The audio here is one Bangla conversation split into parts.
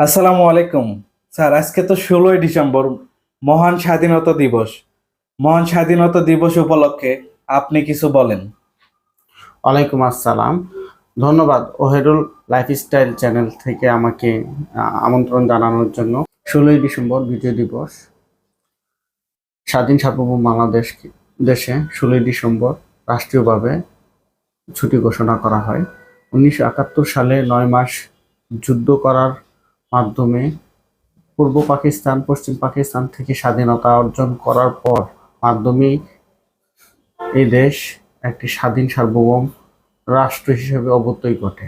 আসসালামু আলাইকুম স্যার। আজকে তো 16ই ডিসেম্বর, মহান স্বাধীনতা দিবস। মহান স্বাধীনতা দিবস উপলক্ষে আপনি কিছু বলেন। ওয়ালাইকুম আসসালাম। ধন্যবাদ ওহেডুল লাইফস্টাইল চ্যানেল থেকে আমাকে আমন্ত্রণ জানানোর জন্য। 16ই ডিসেম্বর বিজয় দিবস। স্বাধীন সার্বভৌম বাংলাদেশ দেশে 16ই ডিসেম্বর রাষ্ট্রীয়ভাবে ছুটি ঘোষণা করা হয়। 1971 সালে 9 মাস যুদ্ধ করার মাধ্যমে পূর্ব পাকিস্তান পশ্চিম পাকিস্তান থেকে স্বাধীনতা অর্জন করার পর মাধ্যমে এই দেশ একটি স্বাধীন সার্বভৌম রাষ্ট্র হিসেবে অবত্যই ঘটে।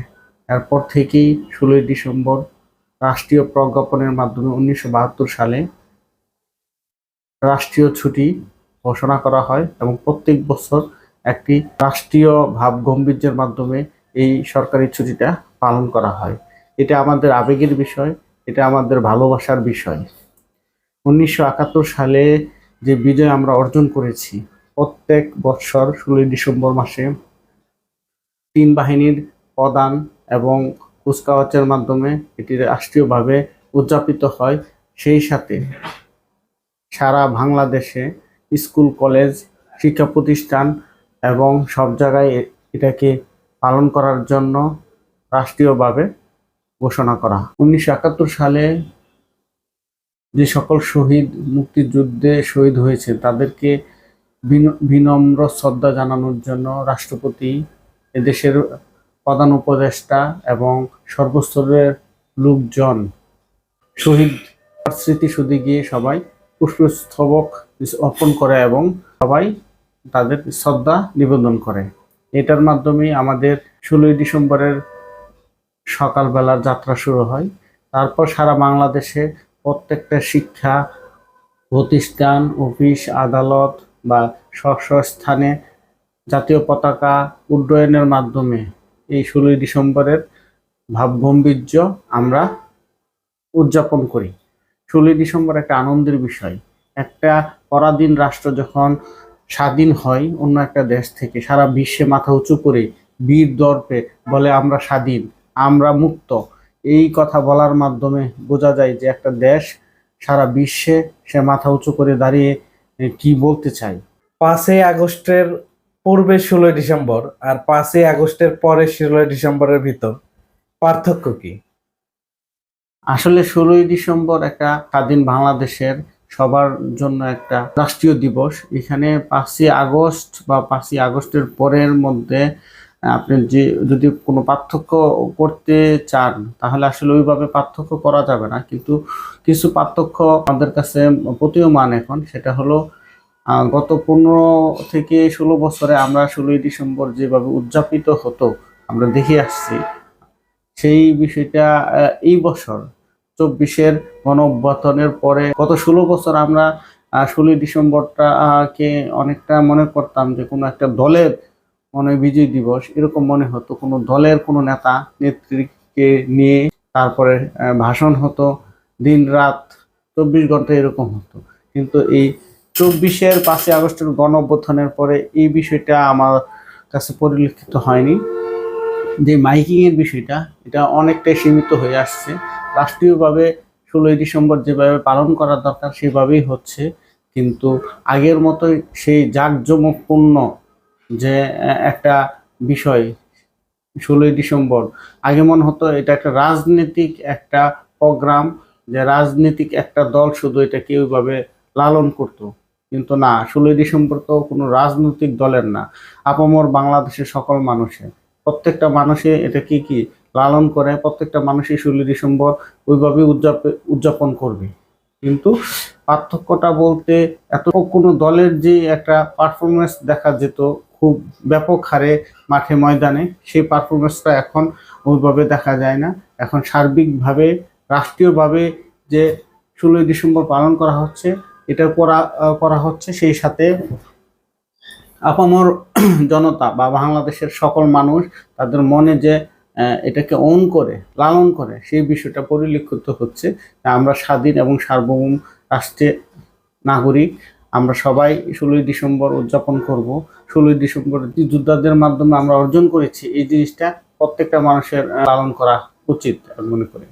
এরপর থেকেই 16ই ডিসেম্বর রাষ্ট্রীয় প্রজ্ঞাপনের মাধ্যমে 1972 সালে রাষ্ট্রীয় ছুটি ঘোষণা করা হয় এবং প্রত্যেক বছর একটি রাষ্ট্রীয় ভাব গাম্ভীর্যের মাধ্যমে এই সরকারি ছুটিটা পালন করা হয়। এটা আমাদের আবেগের বিষয়, এটা আমাদের ভালোবাসার বিষয়। 1971 সালে যে বিজয় আমরা অর্জন করেছি, প্রত্যেক বছর 16ই ডিসেম্বর মাসে তিন বাহিনীর প্রদান এবং কুচকাওয়াজের মাধ্যমে এটি রাষ্ট্রীয়ভাবে উদযাপিত হয়। সেই সাথে সারা বাংলাদেশে স্কুল, কলেজ, শিক্ষা প্রতিষ্ঠান এবং সব জায়গায় এটাকে পালন করার জন্য রাষ্ট্রীয়ভাবে ঘোষণা করা। 1971 সালে যে সকল শহীদ মুক্তিযুদ্ধে শহীদ হয়েছে তাদেরকে বিনম্র শ্রদ্ধা জানানোর জন্য রাষ্ট্রপতি, এদেশের প্রধান উপদেষ্টা এবং সর্বস্তরের লোকজন শহীদ স্মৃতিসৌধে গিয়ে সবাই পুষ্পস্তবক অর্পণ করে এবং সবাই তাদের শ্রদ্ধা নিবেদন করে। এটার মাধ্যমে আমাদের 16ই ডিসেম্বরের সকালবেলার যাত্রা শুরু হয়। তারপর সারা বাংলাদেশে প্রত্যেকটা শিক্ষা প্রতিষ্ঠান, অফিস, আদালত বা স্ব স্থানে জাতীয় পতাকা উড্ডয়নের মাধ্যমে এই 16ই ডিসেম্বরের ভাবগাম্ভীর্য আমরা উদযাপন করি। 16ই ডিসেম্বর একটা আনন্দের বিষয়। একটা পরাধীন রাষ্ট্র যখন স্বাধীন হয় অন্য একটা দেশ থেকে, সারা বিশ্বে মাথা উঁচু করে বীর দর্পে বলে আমরা স্বাধীন, আমরা মুক্ত। এই কথা বলার মাধ্যমে বোঝা যায় যে একটা দেশ সারা বিশ্বে সে মাথা উঁচু করে দাঁড়িয়ে কি বলতে চায়। 5ই আগস্টের পূর্বে 16ই ডিসেম্বর আর 5ই আগস্টের পরে 16ই ডিসেম্বরের ভিতর পার্থক্য কি? আসলে 16ই ডিসেম্বর একটা স্বাধীন বাংলাদেশের সবার জন্য একটা রাষ্ট্রীয় দিবস। এখানে 5ই আগস্ট বা 5ই আগস্টের পরের মধ্যে আপনি যদি কোনো পার্থক্য করতে চান তাহলে আসলে ওইভাবে পার্থক্য করা যাবে না, কিন্তু কিছু পার্থক্য আমাদের কাছে প্রতীয়মান এখন। সেটা হলো গত 15 থেকে 16 বছরে আমরা 16ই ডিসেম্বর যেভাবে উদযাপিত হতো আমরা দেখে আসছি, সেই বিষয়টা এই বছর 24-এর গণ অভ্যুত্থানের পরে গত 16 বছর আমরা 16ই ডিসেম্বরটাকে অনেকটা মনে করতাম যে কোনো একটা দলের বিজয় দিবস, এরকম মনে হতো। কোনো দলের কোনো নেতা নেত্রীকে নিয়ে তারপরে ভাষণ হতো, দিন রাত 24 ঘন্টা এরকম হতো। কিন্তু এই 5ই আগস্টের গণ অভ্যুত্থানের পরে এই বিষয়টা আমার কাছে পরিলক্ষিত হয়নি। যে মাইকিং এর বিষয়টা, এটা অনেকটাই সীমিত হয়ে আসছে। রাষ্ট্রীয়ভাবে 16ই ডিসেম্বর যেভাবে পালন করার দরকার সেভাবেই হচ্ছে, কিন্তু আগের মতোই সেই জাঁকজমকপূর্ণ যে একটা বিষয় 16ই ডিসেম্বর, আগে মনে হতো এটা একটা রাজনৈতিক একটা প্রোগ্রাম, যে রাজনৈতিক একটা দল শুধু এটাকে ওইভাবে লালন করত। কিন্তু না, 16ই ডিসেম্বর তো কোনো রাজনৈতিক দলের না, আপামর বাংলাদেশের সকল মানুষের, প্রত্যেকটা মানুষে এটা কি লালন করে, প্রত্যেকটা মানুষই 16ই ডিসেম্বর ওইভাবে উদযাপন করবে। কিন্তু পার্থক্যটা বলতে এত কোনো দলের যে একটা পারফরমেন্স দেখা যেত খুব ব্যাপক হারে মাঠে ময়দানে, সেই পারফরমেন্সটা এখন ওইভাবে দেখা যায় না। এখন সার্বিকভাবে রাষ্ট্রীয়ভাবে যে 16ই ডিসেম্বর পালন করা হচ্ছে এটা করা হচ্ছে, সেই সাথে আপামর জনতা বা বাংলাদেশের সকল মানুষ তাদের মনে যে এটাকে অন করে লালন করে, সেই বিষয়টা পরিলক্ষিত হচ্ছে। আমরা স্বাধীন এবং সার্বভৌম রাষ্ট্রের নাগরিক, আমরা সবাই 16ই ডিসেম্বর উদযাপন করব। 16ই ডিসেম্বর যোদ্ধাদের মাধ্যমে আমরা অর্জন করেছি, এই জিনিসটা প্রত্যেকটা মানুষের পালন করা উচিত আমি মনে করি।